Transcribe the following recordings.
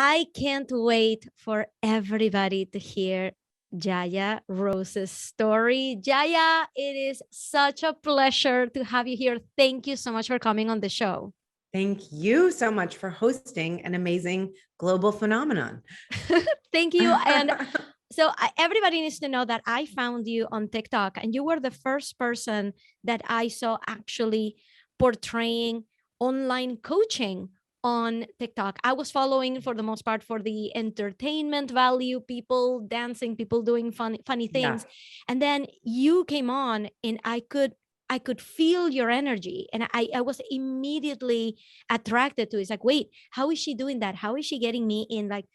I can't wait for everybody to hear Jaya Rose's story. Jaya, it is such a pleasure to have you here. Thank you so much for coming on the show. Thank you so much for hosting an amazing global phenomenon. Thank you. And so everybody needs to know that I found you on TikTok, and you were the first person that I saw actually portraying online coaching on TikTok. I was following for the most part for the entertainment value, people dancing, people doing funny Yeah. things. And then you came on and I could feel your energy, and I was immediately attracted to it. It's like, wait, how is she doing that? How is she getting me in like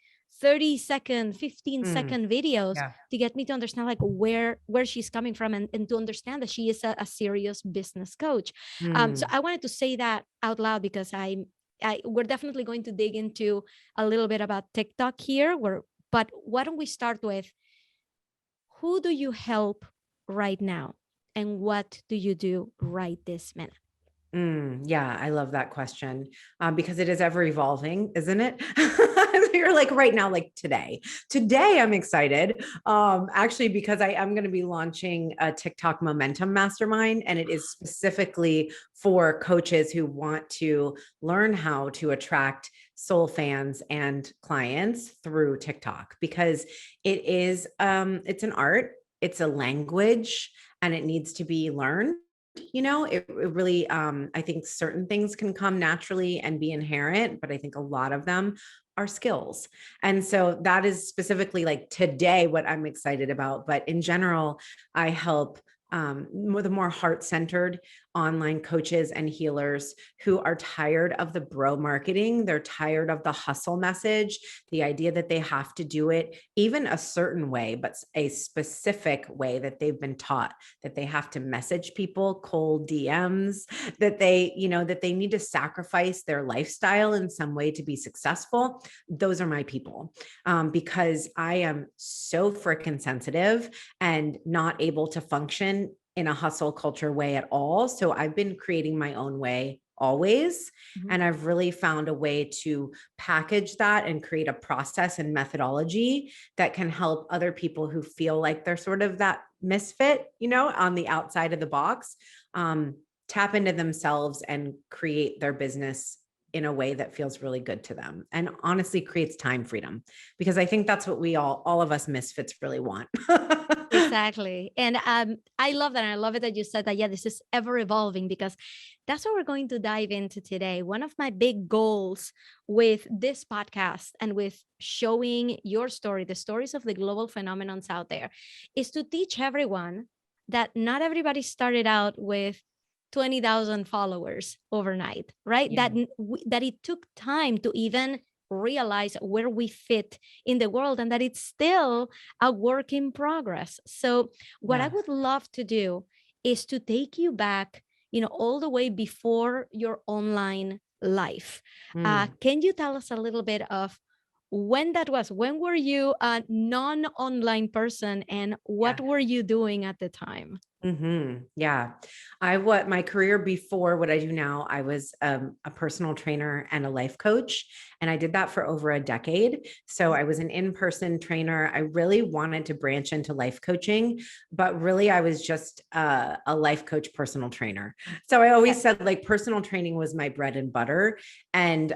30-second, 15-second videos Yeah. to get me to understand like where she's coming from, and to understand that she is a serious business coach. So I wanted to say that out loud because we're definitely going to dig into a little bit about TikTok here. But why don't we start with, who do you help right now, and what do you do right this minute? Yeah, I love that question because it is ever evolving, isn't it? You're like right now, like today. Today, I'm excited actually because I am going to be launching a TikTok Momentum Mastermind, and it is specifically for coaches who want to learn how to attract soul fans and clients through TikTok, because it's an art, it's a language, and it needs to be learned. It really, I think certain things can come naturally and be inherent, but I think a lot of them are skills. And so that is specifically like today what I'm excited about. But in general, I help the more heart-centered online coaches and healers who are tired of the bro marketing. They're tired of the hustle message, the idea that they have to do it even a certain way, but a specific way that they've been taught, that they have to message people cold DMs, that they need to sacrifice their lifestyle in some way to be successful. Those are my people, because I am so freaking sensitive and not able to function in a hustle culture way at all. So I've been creating my own way always. Mhm. And I've really found a way to package that and create a process and methodology that can help other people who feel like they're sort of that misfit, on the outside of the box, tap into themselves and create their business in a way that feels really good to them and honestly creates time freedom, because I think that's what we all of us misfits really want. Exactly. And I love that. And I love it that you said that, yeah, this is ever evolving, because that's what we're going to dive into today. One of my big goals with this podcast and with showing your story, the stories of the global phenomenons out there, is to teach everyone that not everybody started out with 20,000 followers overnight, right? Yeah. That it took time to even realize where we fit in the world, and that it's still a work in progress. So what I Yeah. would love to do is to take you back, all the way before your online life. Mm. Can you tell us a little bit of when that was? When were you a non-online person, and what Yeah. were you doing at the time? Yeah. What my career before what I do now, I was a personal trainer and a life coach. And I did that for over a decade. So I was an in-person trainer. I really wanted to branch into life coaching, but really I was just a life coach personal trainer. So I always said like personal training was my bread and butter. And,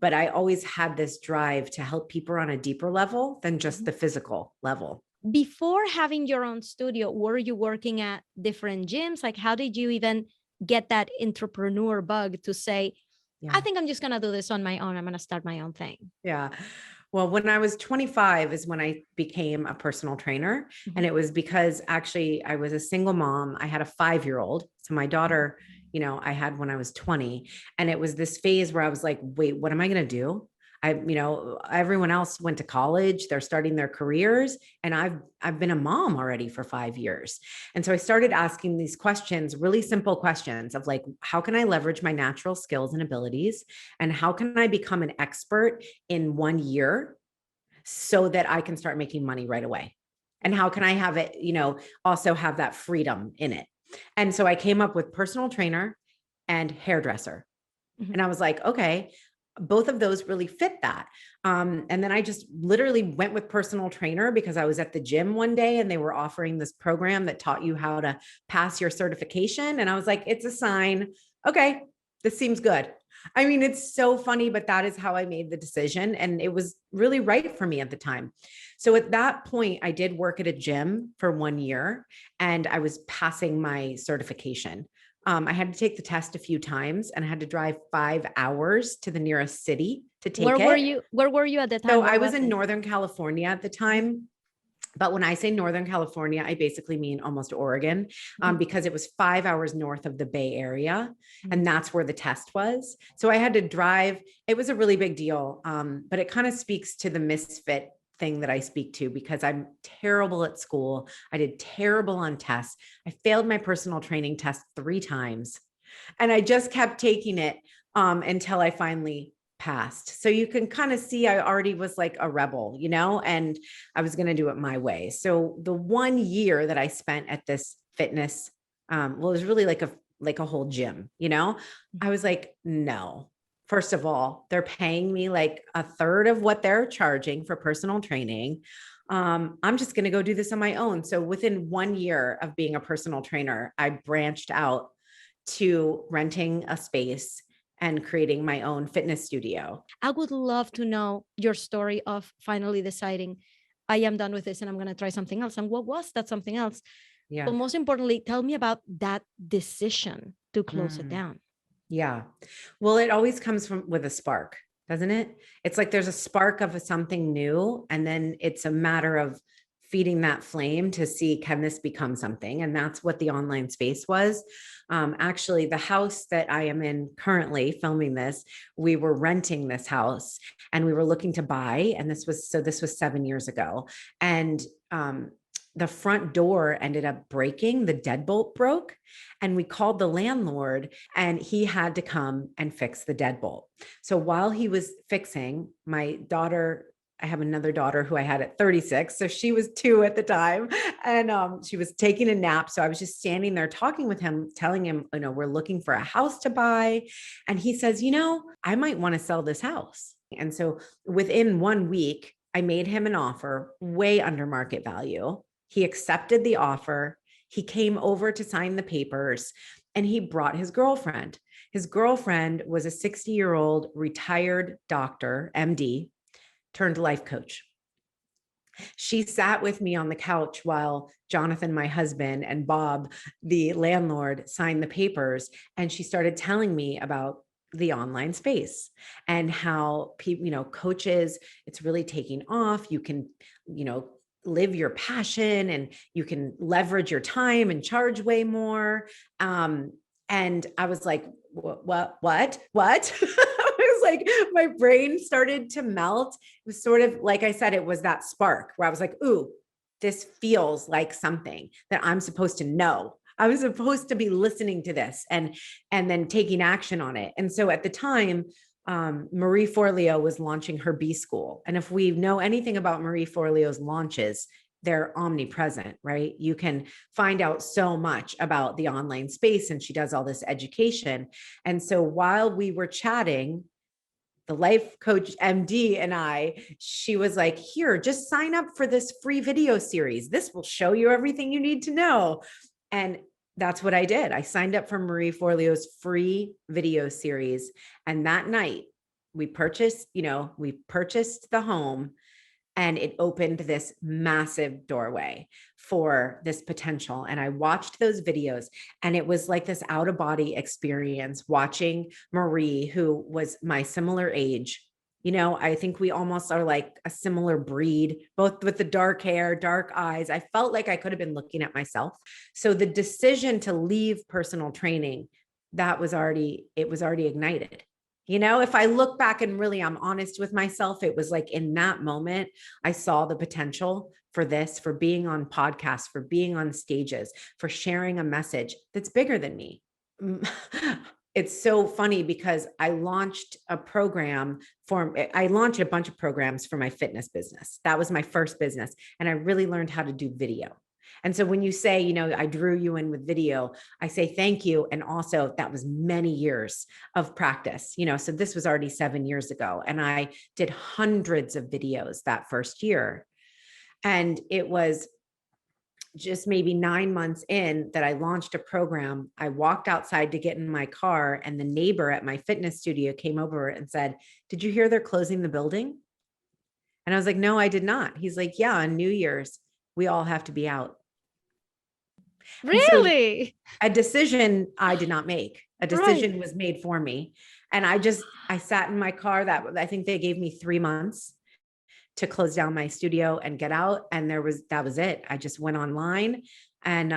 but I always had this drive to help people on a deeper level than just the physical level. Before having your own studio, were you working at different gyms? Like, how did you even get that entrepreneur bug to say, I Yeah. think I'm just going to do this on my own. I'm going to start my own thing? Yeah. Well, when I was 25 is when I became a personal trainer. And it was because actually I was a single mom. I had a 5-year-old. So my daughter, I had when I was 20. And it was this phase where I was like, wait, what am I going to do? Everyone else went to college, they're starting their careers, and I've been a mom already for 5 years. And so I started asking these questions, really simple questions of like, how can I leverage my natural skills and abilities? And how can I become an expert in 1 year so that I can start making money right away? And how can I have it, also have that freedom in it? And so I came up with personal trainer and hairdresser. Mhm. And I was like, okay, both of those really fit that. And then I just literally went with personal trainer because I was at the gym one day and they were offering this program that taught you how to pass your certification. And I was like, it's a sign. Okay, this seems good. I mean, it's so funny, but that is how I made the decision. And it was really right for me at the time. So at that point, I did work at a gym for 1 year and I was passing my certification. I had to take the test a few times and I had to drive 5 hours to the nearest city to take it. Where were you at the So time? Where I was was in it? Northern California at the time. But when I say Northern California, I basically mean almost Oregon, because it was 5 hours north of the Bay Area. And that's where the test was. So I had to drive. It was a really big deal. But it kind of speaks to the misfit thing that I speak to because I'm terrible at school. I did terrible on tests. I failed my personal training test 3 times and I just kept taking it until I finally passed. So you can kind of see I already was like a rebel, and I was going to do it my way. So the 1 year that I spent at this fitness, well, it was really like a whole gym, I was like, no. First of all, they're paying me like a third of what they're charging for personal training. I'm just going to go do this on my own. So within 1 year of being a personal trainer, I branched out to renting a space and creating my own fitness studio. I would love to know your story of finally deciding I am done with this and I'm going to try something else. And what was that something else? Yeah. But most importantly, tell me about that decision to close it down. Yeah. Well, it always comes from with a spark, doesn't it? It's like there's a spark of something new, and then it's a matter of feeding that flame to see, can this become something? And that's what the online space was. Actually, the house that I am in currently filming this, we were renting this house and we were looking to buy. And this was 7 years ago. And the front door ended up breaking, the deadbolt broke. And we called the landlord and he had to come and fix the deadbolt. So while he was fixing, my daughter, I have another daughter who I had at 36. So she was 2 at the time and she was taking a nap. So I was just standing there talking with him, telling him, we're looking for a house to buy. And he says, I might want to sell this house. And so within 1 week, I made him an offer way under market value. He accepted the offer. He came over to sign the papers and he brought his girlfriend. His girlfriend was a 60-year-old retired doctor, MD, turned life coach. She sat with me on the couch while Jonathan, my husband, and Bob, the landlord, signed the papers. And she started telling me about the online space and how people, coaches, it's really taking off. You can, live your passion and you can leverage your time and charge way more. And I was like, what? I was like, my brain started to melt. It was sort of, like I said, it was that spark where I was like, ooh, this feels like something that I'm supposed to know. I was supposed to be listening to this and then taking action on it. And so at the time, Marie Forleo was launching her B School. And if we know anything about Marie Forleo's launches, they're omnipresent, right? You can find out so much about the online space and she does all this education. And so while we were chatting, the life coach MD and she was like, here, just sign up for this free video series. This will show you everything you need to know. And that's what I did. I signed up for Marie Forleo's free video series. And that night we purchased the home and it opened this massive doorway for this potential. And I watched those videos and it was like this out of body experience watching Marie, who was my similar age. I think we almost are like a similar breed, both with the dark hair, dark eyes. I felt like I could have been looking at myself. So the decision to leave personal training, it was already ignited. If I look back and really I'm honest with myself, it was like in that moment, I saw the potential for this, for being on podcasts, for being on stages, for sharing a message that's bigger than me. It's so funny because I launched a bunch of programs for my fitness business. That was my first business. And I really learned how to do video. And so when you say, you know, I drew you in with video, I say thank you. And also that was many years of practice, you know, so this was already 7 years ago. And I did hundreds of videos that first year. And it was just maybe 9 months in that I launched a program. I walked outside to get in my car, and the neighbor at my fitness studio came over and said, "Did you hear they're closing the building?" And I was like, "No, I did not." He's like, "Yeah, on New Year's, we all have to be out." And so Really? a decision I did not make. A Right. decision was made for me. And I sat in my car. That I think they gave me 3 months to close down my studio and get out. And that was it. I just went online, and,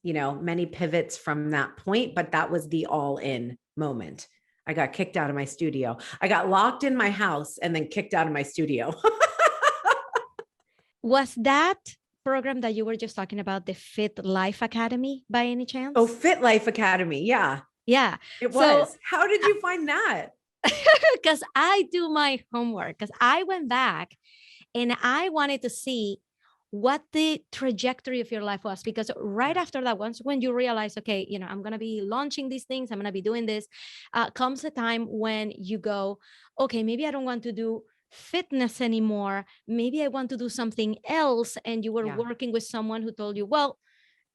you know, many pivots from that point, but that was the all in moment. I got kicked out of my studio. I got locked in my house and then kicked out of my studio. Was that program that you were just talking about the Fit Life Academy by any Oh, chance? Fit Life Academy. Yeah, Yeah. it So, was. How did you find that? because I do my homework, because I went back and I wanted to see what the trajectory of your life was. Because right Yeah. after that, once when you realize, okay, you know, I'm going to be launching these things, I'm going to be doing this, comes a time when you go, okay, maybe I don't want to do fitness anymore. Maybe I want to do something else. And you were Yeah. working with someone who told you, well,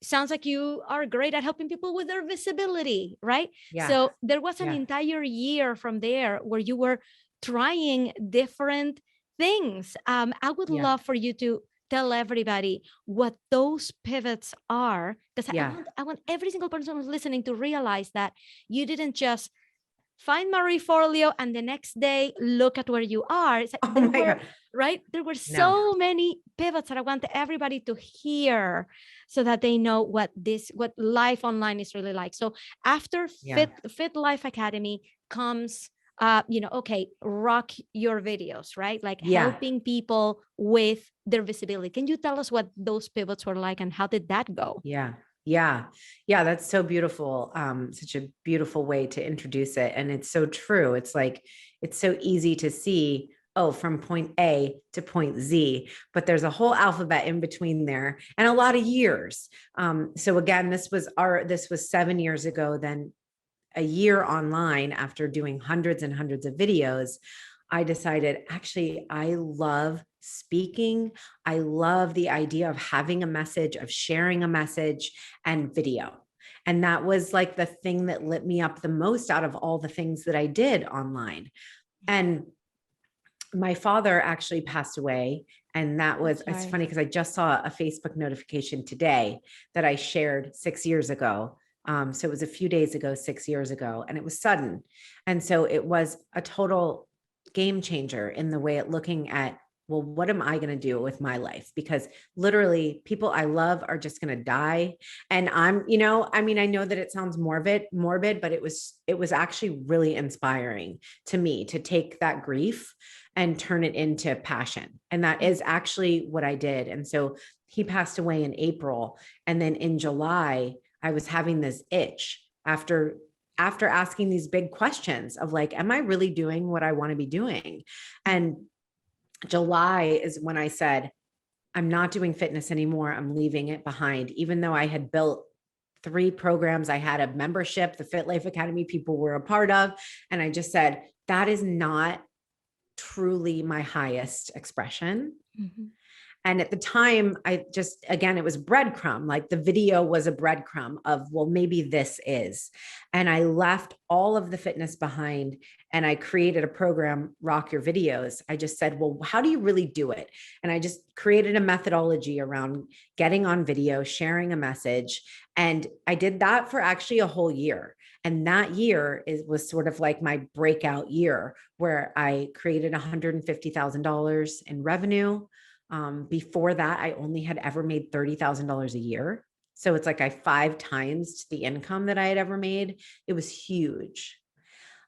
sounds like you are great at helping people with their visibility, right? Yeah. So there was an Yeah. entire year from there where you were trying different things. I would Yeah. love for you to tell everybody what those pivots are, because Yeah. I want every single person who's listening to realize that you didn't just find Marie Forleo and the next day look at where you are. It's like Oh there my were, God. right, there were No. so many pivots that I want everybody to hear so that they know what life online is really like. So after Yeah. Fit Life Academy comes, you know, okay, rock your videos, right, like Yeah. helping people with their visibility. Can you tell us what those pivots were like and how did that go? Yeah. Yeah. Yeah. That's so beautiful. Such a beautiful way to introduce it. And it's so true. It's like, it's so easy to see, oh, from point A to point Z, but there's a whole alphabet in between there and a lot of years. So again, this was 7 years ago. Then a year online, after doing hundreds and hundreds of videos, I decided, actually, I love speaking. I love the idea of having a message, of sharing a message, and video. And that was like the thing that lit me up the most out of all the things that I did online. And my father actually passed away. And it's Sorry. funny because I just saw a Facebook notification today that I shared 6 years ago. So it was a few days ago, 6 years ago, and it was sudden. And so it was a total game changer in the way at looking at, well, what am I going to do with my life? Because literally people I love are just going to die. And I'm, you know, I mean, I know that it sounds morbid, but it was actually really inspiring to me to take that grief and turn it into passion. And that is actually what I did. And so he passed away in April. And then in July, I was having this itch after asking these big questions of like, am I really doing what I want to be doing? And July is when I said, I'm not doing fitness anymore. I'm leaving it behind, even though I had built 3 programs. I had a membership, the Fit Life Academy people were a part of. And I just said, that is not truly my highest expression. Mm-hmm. And at the time, I just, again, it was breadcrumb. Like the video was a breadcrumb of, well, maybe this is. And I left all of the fitness behind and I created a program, Rock Your Videos. I just said, well, how do you really do it? And I just created a methodology around getting on video, sharing a message. And I did that for actually a whole year. And that year was sort of like my breakout year where I created $150,000 in revenue. Before that, I only had ever made $30,000 a year. So it's like I 5 times the income that I had ever made. It was huge.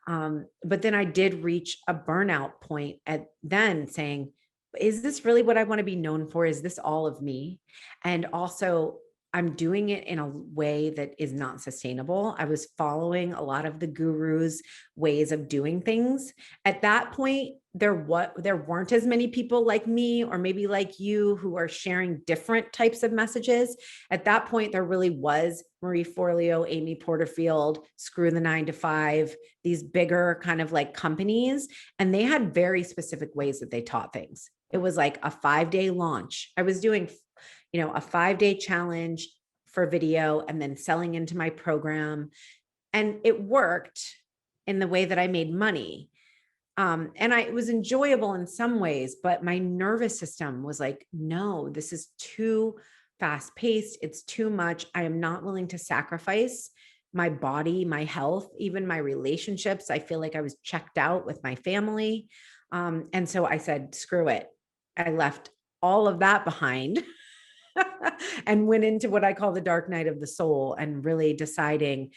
But then I did reach a burnout point at then saying, is this really what I want to be known for? Is this all of me? And also, I'm doing it in a way that is not sustainable. I was following a lot of the gurus' ways of doing things. At that point, there weren't as many people like me or maybe like you who are sharing different types of messages. At that point, there really was Marie Forleo, Amy Porterfield, Screw the 9 to 5, these bigger kind of like companies. And they had very specific ways that they taught things. It was like a 5-day launch. I was doing, a 5-day challenge for video and then selling into my program. And it worked in the way that I made money. And it was enjoyable in some ways, but my nervous system was like, no, this is too fast paced. It's too much. I am not willing to sacrifice my body, my health, even my relationships. I feel like I was checked out with my family. And so I said, screw it. I left all of that behind and went into what I call the dark night of the soul and really deciding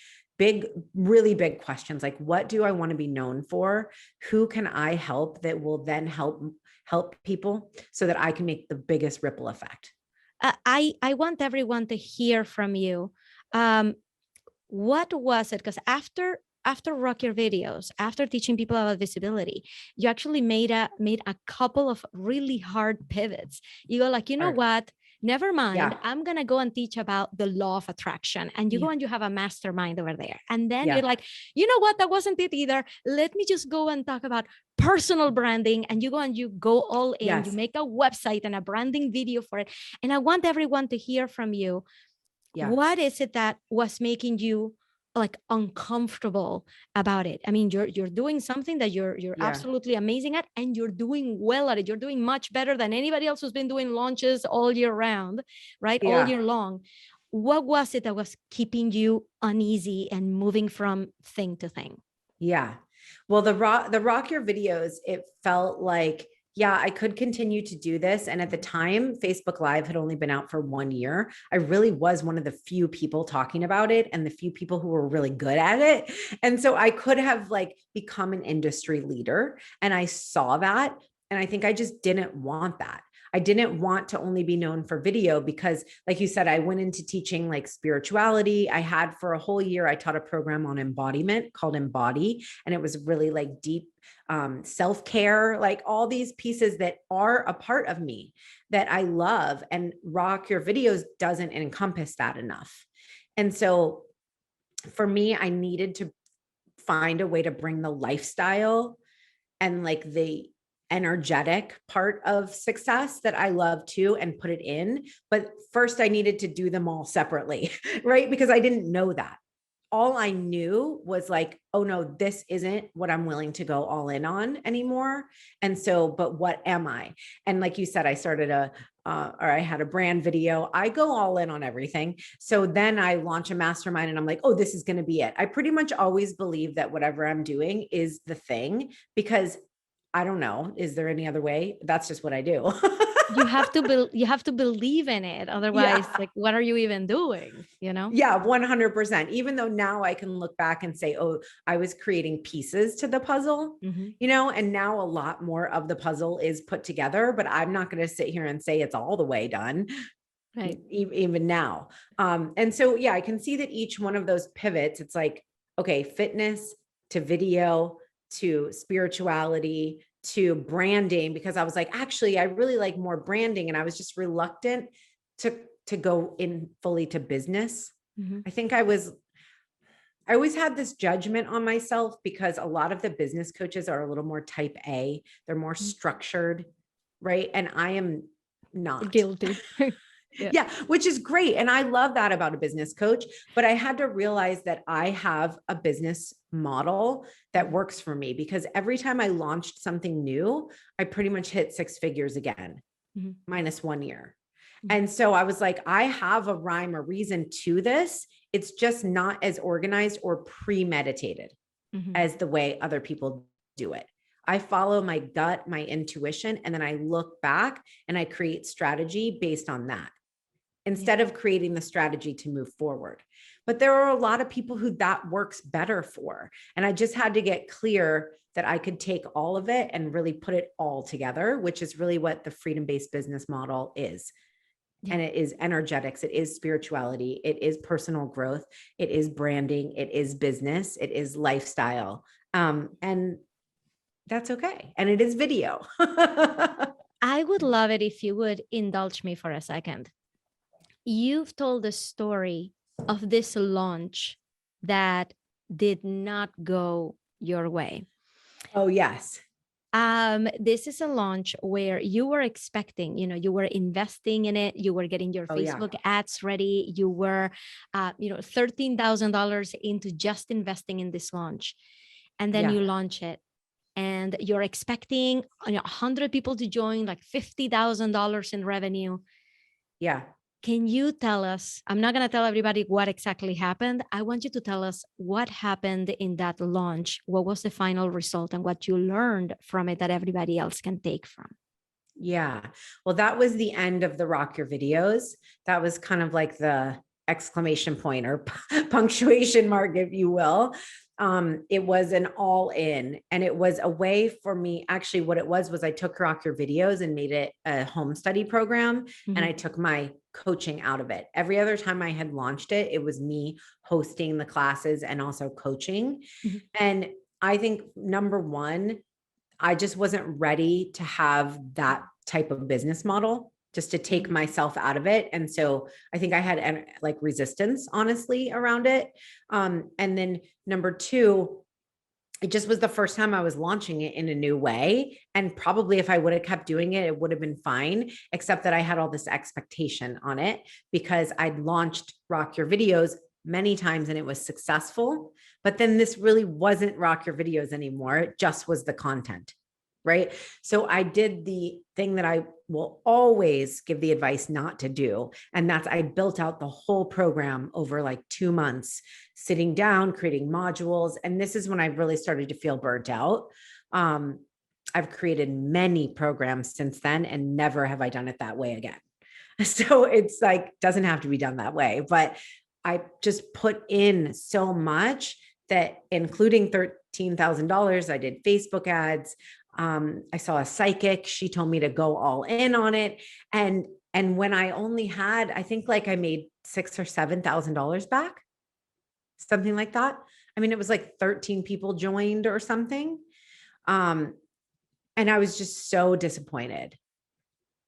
really big questions like, what do I want to be known for? Who can I help that will then help people so that I can make the biggest ripple effect? I want everyone to hear from you. What was it? Because after Rock Your Videos, after teaching people about visibility, you actually made a couple of really hard pivots. You go like, you know what? Never mind. Yeah. I'm going to go and teach about the law of attraction. And you go and you have a mastermind over there. And then you're like, you know what? That wasn't it either. Let me just go and talk about personal branding. And you go all in. You make a website and a branding video for it. And I want everyone to hear from you. What is it that was making you like uncomfortable about it? I mean, you're doing something that you're absolutely amazing at, and you're doing well at it. You're doing much better than anybody else who's been doing launches all year round, right? All year long. What was it that was keeping you uneasy and moving from thing to thing? Yeah. Well, the Rock Your Videos, it felt like, I could continue to do this. And at the time, Facebook Live had only been out for 1 year. I really was one of the few people talking about it and the few people who were really good at it. And so I could have like become an industry leader. And I saw that. And I think I just didn't want that. I didn't want to only be known for video because, like you said, I went into teaching like spirituality. I had for a whole year, I taught a program on embodiment called Embody. And it was really like deep self-care, like all these pieces that are a part of me that I love. And Rock Your Videos doesn't encompass that enough. And so for me, I needed to find a way to bring the lifestyle and like the energetic part of success that I love too and put it in. But first I needed to do them all separately, right? Because I didn't know that. All I knew was like, oh no, this isn't what I'm willing to go all in on anymore. And so, but what am I? And like you said, I started I had a brand video. I go all in on everything. So then I launch a mastermind and I'm like, oh, this is going to be it. I pretty much always believe that whatever I'm doing is the thing because I don't know. Is there any other way? That's just what I do. You have to believe in it. Otherwise, like, what are you even doing? Yeah, 100%. Even though now I can look back and say, oh, I was creating pieces to the puzzle, and now a lot more of the puzzle is put together, but I'm not going to sit here and say it's all the way done. Right. Even now. And so, I can see that each one of those pivots, it's like, okay, fitness to video to spirituality to branding, because I was like, actually, I really like more branding. And I was just reluctant to go in fully to business. I think I always had this judgment on myself because a lot of the business coaches are a little more type A. They're more structured, right? And I am not. Guilty. Yeah, which is great. And I love that about a business coach, but I had to realize that I have a business model that works for me because every time I launched something new, I pretty much hit 6 figures again, minus 1 year. And so I was like, I have a rhyme or reason to this. It's just not as organized or premeditated as the way other people do it. I follow my gut, my intuition, and then I look back and I create strategy based on that instead of creating the strategy to move forward. But there are a lot of people who that works better for. And I just had to get clear that I could take all of it and really put it all together, which is really what the freedom-based business model is. And it is energetics, it is spirituality, it is personal growth, it is branding, it is business, it is lifestyle. And that's okay. And it is video. I would love it if you would indulge me for a second. You've told the story of this launch that did not go your way. Oh, yes. This is a launch where you were expecting, you were investing in it, you were getting your Oh, yeah. Facebook ads ready, you were, $13,000 into just investing in this launch. And then Yeah. you launch it and you're expecting 100 people to join, like $50,000 in revenue. Yeah. Can you tell us? I'm not going to tell everybody what exactly happened. I want you to tell us what happened in that launch. What was the final result and what you learned from it that everybody else can take from? Yeah. Well, that was the end of the Rock Your Videos. That was kind of like the exclamation point or punctuation mark, if you will. It was an all in, and it was a way for me. Actually, what it was I took Rock Your Videos and made it a home study program. Mm-hmm. And I took my coaching out of it. Every other time I had launched it, it was me hosting the classes and also coaching. Mm-hmm. And I think number one, I just wasn't ready to have that type of business model, just to take myself out of it. And so I think I had like resistance, honestly, around it. And then number two, it just was the first time I was launching it in a new way. And probably if I would have kept doing it, it would have been fine, except that I had all this expectation on it because I'd launched Rock Your Videos many times and it was successful. But then this really wasn't Rock Your Videos anymore. It just was the content. Right. So I did the thing that I will always give the advice not to do. And that's I built out the whole program over like 2 months, sitting down, creating modules. And this is when I really started to feel burnt out. I've created many programs since then, and never have I done it that way again. So it's like, doesn't have to be done that way, but I just put in so much that, including $13,000, I did Facebook ads. I saw a psychic. She told me to go all in on it. And when I only had, I think like I made $6,000 or $7,000 back, something like that. I mean, it was like 13 people joined or something. And I was just so disappointed.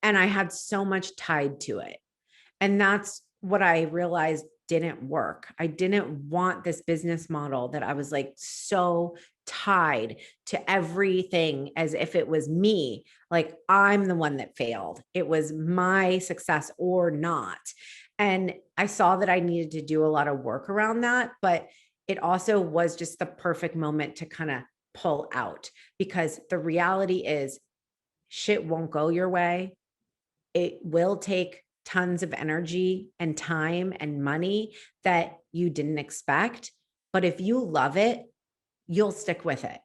And I had so much tied to it. And that's what I realized didn't work. I didn't want this business model that I was like so tied to everything as if it was me. Like I'm the one that failed. It was my success or not. And I saw that I needed to do a lot of work around that, but it also was just the perfect moment to kind of pull out, because the reality is shit won't go your way. It will take tons of energy and time and money that you didn't expect. But if you love it, you'll stick with it.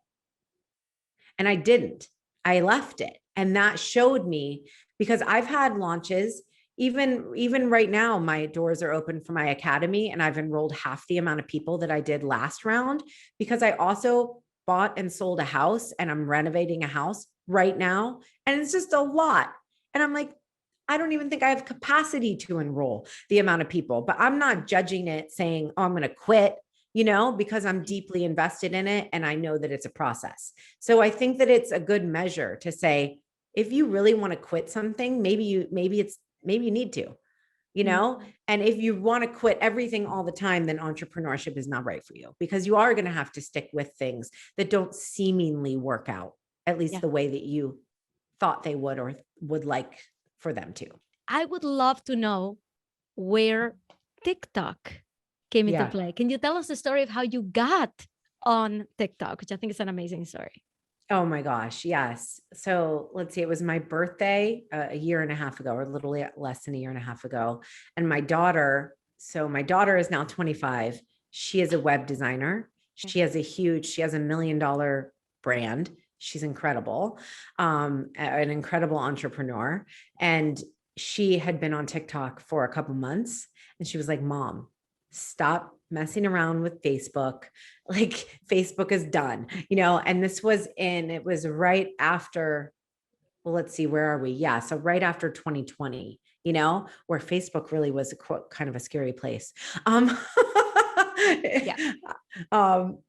And I didn't. I left it. And that showed me, because I've had launches, even right now, my doors are open for my academy, and I've enrolled half the amount of people that I did last round, because I also bought and sold a house, and I'm renovating a house right now. And it's just a lot. And I'm like, I don't even think I have capacity to enroll the amount of people, but I'm not judging it saying, oh, I'm going to quit, because I'm deeply invested in it. And I know that it's a process. So I think that it's a good measure to say, if you really want to quit something, maybe you need to, and if you want to quit everything all the time, then entrepreneurship is not right for you, because you are going to have to stick with things that don't seemingly work out, at least the way that you thought they would or would like for them to. I would love to know where TikTok came into play. Can you tell us the story of how you got on TikTok, which I think is an amazing story? Oh my gosh. Yes. So let's see. It was my birthday a year and a half ago, or a little less than a year and a half ago. And my daughter is now 25. She is a web designer. She has a $1 million brand. She's incredible. An incredible entrepreneur. And she had been on TikTok for a couple months, and she was like, Mom, stop messing around with Facebook. Like Facebook is done, and it was right after, well, let's see, where are we? Yeah. So right after 2020, where Facebook really was kind of a scary place. Yeah.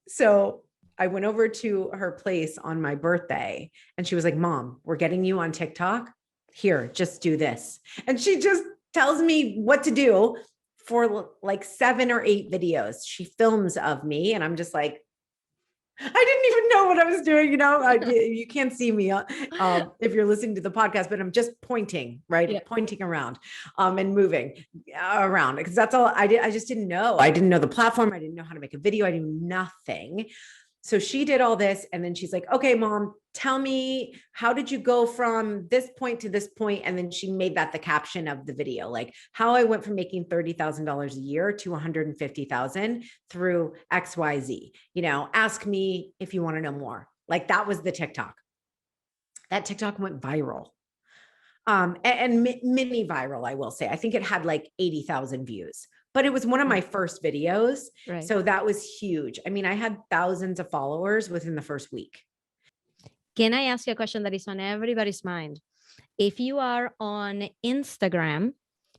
So I went over to her place on my birthday and she was like, Mom, we're getting you on TikTok. Here, just do this. And she just tells me what to do for like 7 or 8 videos. She films of me and I'm just like, I didn't even know what I was doing. You can't see me if you're listening to the podcast, but I'm just pointing, right? Yeah. Pointing around and moving around because that's all I did. I just didn't know. I didn't know the platform. I didn't know how to make a video. I knew nothing. So she did all this. And then she's like, okay, Mom, tell me, how did you go from this point to this point? And then she made that the caption of the video, like how I went from making $30,000 a year to 150,000 through XYZ. Ask me if you want to know more. Like that was the TikTok. That TikTok went viral. And mini viral, I will say. I think it had like 80,000 views, but it was one of my first videos. Right. So that was huge. I mean, I had thousands of followers within the first week. Can I ask you a question that is on everybody's mind? If you are on Instagram,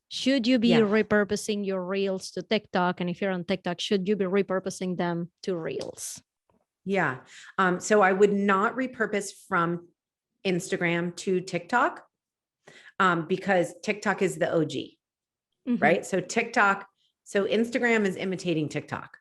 should you be repurposing your reels to TikTok? And if you're on TikTok, should you be repurposing them to reels? Yeah. So I would not repurpose from Instagram to TikTok because TikTok is the OG, right? So Instagram is imitating TikTok.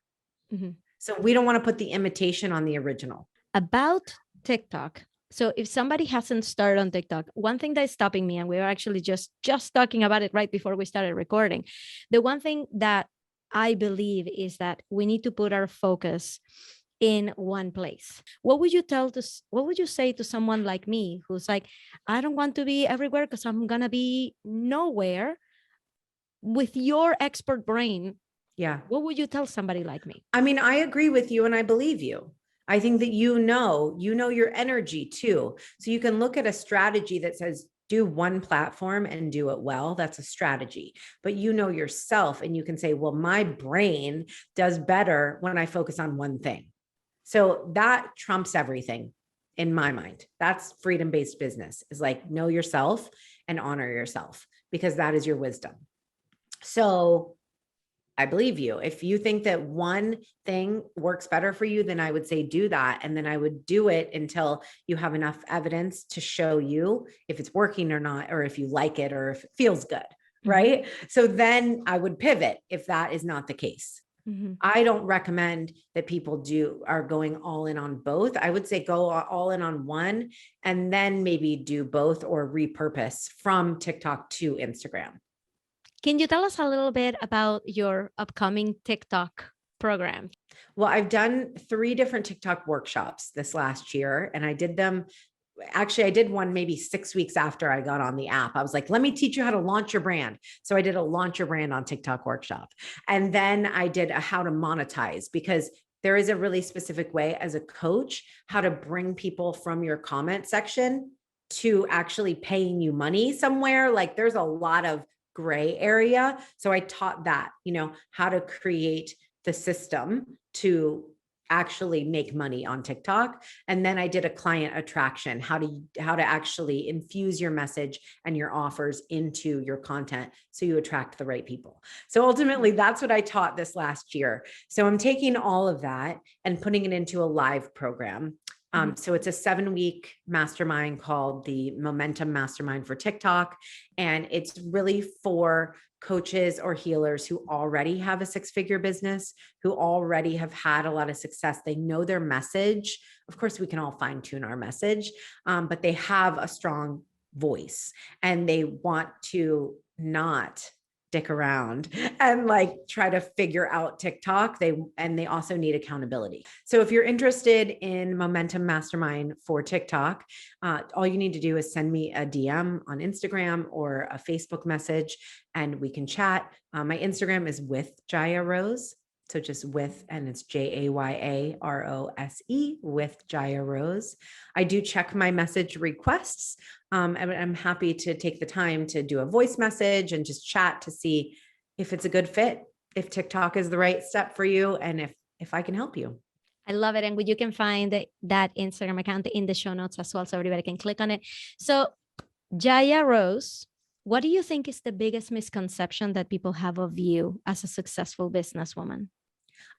So we don't want to put the imitation on the original. About TikTok. So if somebody hasn't started on TikTok, one thing that's stopping me, and we were actually just talking about it right before we started recording, the one thing that I believe is that we need to put our focus in one place. What would you say to someone like me who's like, I don't want to be everywhere because I'm gonna be nowhere? With your expert brain, what would you tell somebody like me? I mean, I agree with you and I believe you. I think that you know your energy too. So you can look at a strategy that says do one platform and do it well. That's a strategy. But you know yourself and you can say, well, my brain does better when I focus on one thing. So that trumps everything in my mind. That's freedom-based business, is like know yourself and honor yourself because that is your wisdom. So I believe you. If you think that one thing works better for you, then I would say do that. And then I would do it until you have enough evidence to show you if it's working or not, or if you like it, or if it feels good. Right. So then I would pivot if that is not the case. I don't recommend that people are going all in on both. I would say go all in on one and then maybe do both or repurpose from TikTok to Instagram. Can you tell us a little bit about your upcoming TikTok program? Well, I've done 3 different TikTok workshops this last year, and I did them. Actually, I did one maybe 6 weeks after I got on the app. I was like, let me teach you how to launch your brand. So I did a launch your brand on TikTok workshop. And then I did a how to monetize, because there is a really specific way as a coach, how to bring people from your comment section to actually paying you money somewhere. Like there's a lot of gray area. So I taught that, how to create the system to actually make money on TikTok. And then I did a client attraction, how to actually infuse your message and your offers into your content so you attract the right people. So ultimately, that's what I taught this last year. So I'm taking all of that and putting it into a live program. So it's a 7-week mastermind called the Momentum Mastermind for TikTok. And it's really for coaches or healers who already have a 6-figure business, who already have had a lot of success. They know their message. Of course, we can all fine tune our message, but they have a strong voice and they want to not stick around and like try to figure out TikTok. They also need accountability. So if you're interested in Momentum Mastermind for TikTok, all you need to do is send me a DM on Instagram or a Facebook message and we can chat. My Instagram is with Jaya Rose. So just with, and it's JayaRose, with Jaya Rose. I do check my message requests. And I'm happy to take the time to do a voice message and just chat to see if it's a good fit, if TikTok is the right step for you, and if I can help you. I love it. And you can find that Instagram account in the show notes as well, so everybody can click on it. So Jaya Rose, what do you think is the biggest misconception that people have of you as a successful businesswoman?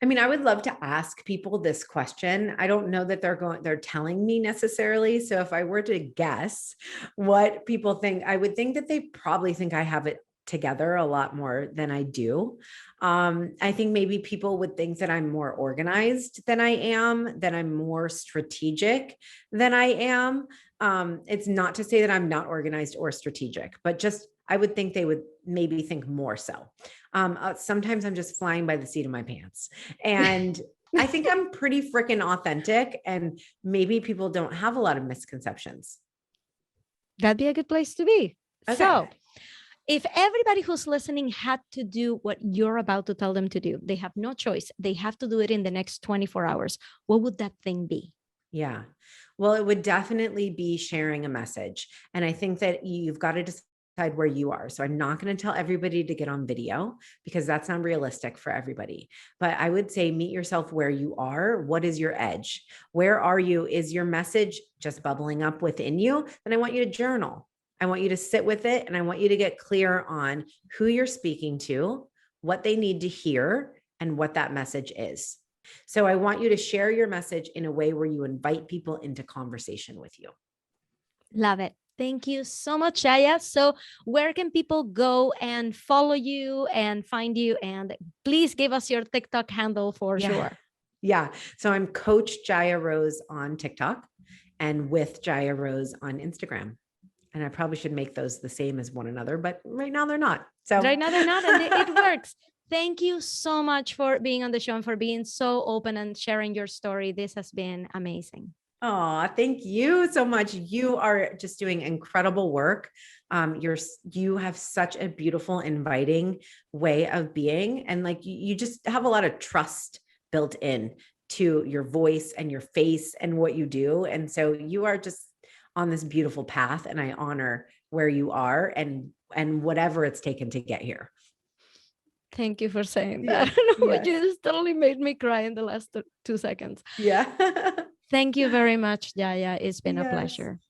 I mean, I would love to ask people this question. I don't know that they're telling me necessarily. So if I were to guess what people think, I would think that they probably think I have it together a lot more than I do. I think maybe people would think that I'm more organized than I am, that I'm more strategic than I am. It's not to say that I'm not organized or strategic, but just I would think they would maybe think more so. Sometimes I'm just flying by the seat of my pants. And I think I'm pretty freaking authentic, and maybe people don't have a lot of misconceptions. That'd be a good place to be. Okay. So, if everybody who's listening had to do what you're about to tell them to do, they have no choice. They have to do it in the next 24 hours. What would that thing be? Yeah. Well, it would definitely be sharing a message. And I think that you've got to decide where you are. So I'm not going to tell everybody to get on video because that's not realistic for everybody. But I would say meet yourself where you are. What is your edge? Where are you? Is your message just bubbling up within you? Then I want you to journal. I want you to sit with it, and I want you to get clear on who you're speaking to, what they need to hear, and what that message is. So I want you to share your message in a way where you invite people into conversation with you. Love it. Thank you so much, Jaya. So where can people go and follow you and find you? And please give us your TikTok handle for sure. Yeah. So I'm Coach Jaya Rose on TikTok and with Jaya Rose on Instagram. And I probably should make those the same as one another, but right now they're not. So right now they're not, and it works. Thank you so much for being on the show and for being so open and sharing your story. This has been amazing. Oh, thank you so much. You are just doing incredible work. You have such a beautiful, inviting way of being. And like, you just have a lot of trust built in to your voice and your face and what you do. And so you are just on this beautiful path, and I honor where you are and whatever it's taken to get here. Thank you for saying that. You just totally made me cry in the last 2 seconds. Yeah. Thank you very much, Jaya. It's been a pleasure.